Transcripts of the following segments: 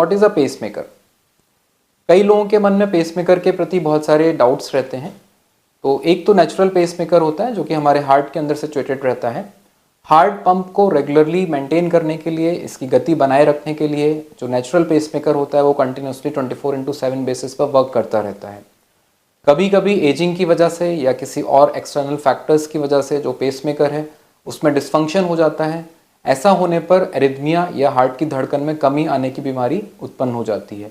What is a pacemaker? कई लोगों के मन में पेसमेकर के प्रति बहुत सारे डाउट्स रहते हैं। तो एक तो नेचुरल पेसमेकर होता है जो कि हमारे हार्ट के अंदर सिचुएटेड रहता है। हार्ट पंप को रेगुलरली मेंटेन करने के लिए, इसकी गति बनाए रखने के लिए जो नेचुरल पेसमेकर होता है वो कंटिन्यूसली 24/7 बेसिस पर वर्क करता रहता है। कभी कभी एजिंग की वजह से या किसी और एक्सटर्नल फैक्टर्स की वजह से जो पेसमेकर है उसमें डिस्फंक्शन हो जाता है। ऐसा होने पर एरिथमिया या हार्ट की धड़कन में कमी आने की बीमारी उत्पन्न हो जाती है।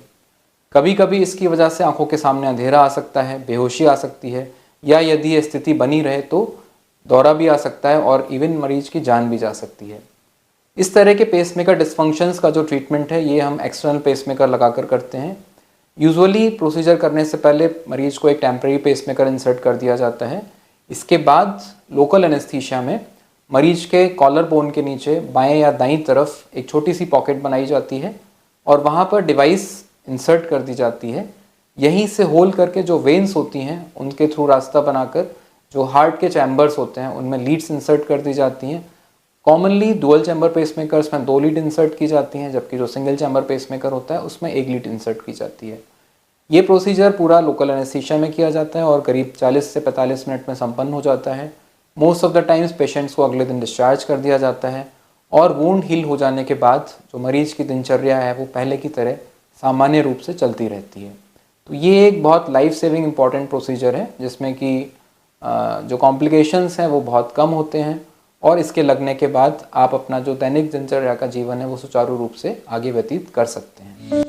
कभी कभी इसकी वजह से आंखों के सामने अंधेरा आ सकता है, बेहोशी आ सकती है, या यदि ये स्थिति बनी रहे तो दौरा भी आ सकता है और इवन मरीज की जान भी जा सकती है। इस तरह के पेसमेकर डिस्फंक्शंस का जो ट्रीटमेंट है ये हम एक्सटर्नल पेसमेकर लगाकर करते हैं। यूजुअली प्रोसीजर करने से पहले मरीज को एक टेम्परेरी पेसमेकर इंसर्ट कर दिया जाता है। इसके बाद लोकल एनेस्थीसिया में मरीज के कॉलर बोन के नीचे बाएं या दाईं तरफ एक छोटी सी पॉकेट बनाई जाती है और वहाँ पर डिवाइस इंसर्ट कर दी जाती है। यहीं से होल करके जो वेन्स होती हैं उनके थ्रू रास्ता बनाकर जो हार्ट के चैम्बर्स होते हैं उनमें लीड्स इंसर्ट कर दी जाती हैं। कॉमनली डुअल चैम्बर पेसमेकर्स में 2 लीड इंसर्ट की जाती हैं, जबकि जो सिंगल चैम्बर पेसमेकर होता है उसमें 1 लीड इंसर्ट की जाती है। ये प्रोसीजर पूरा लोकल एनेस्थीसिया में किया जाता है और करीब 40 से 45 मिनट में संपन्न हो जाता है। Most of the times patients को अगले दिन डिस्चार्ज कर दिया जाता है और वुंड हील हो जाने के बाद जो मरीज की दिनचर्या है वो पहले की तरह सामान्य रूप से चलती रहती है। तो ये एक बहुत लाइफ सेविंग इम्पॉर्टेंट प्रोसीजर है जिसमें कि जो कॉम्प्लिकेशंस हैं वो बहुत कम होते हैं और इसके लगने के बाद आप अपना जो दैनिक दिनचर्या का जीवन है वो सुचारू रूप से आगे व्यतीत कर सकते हैं।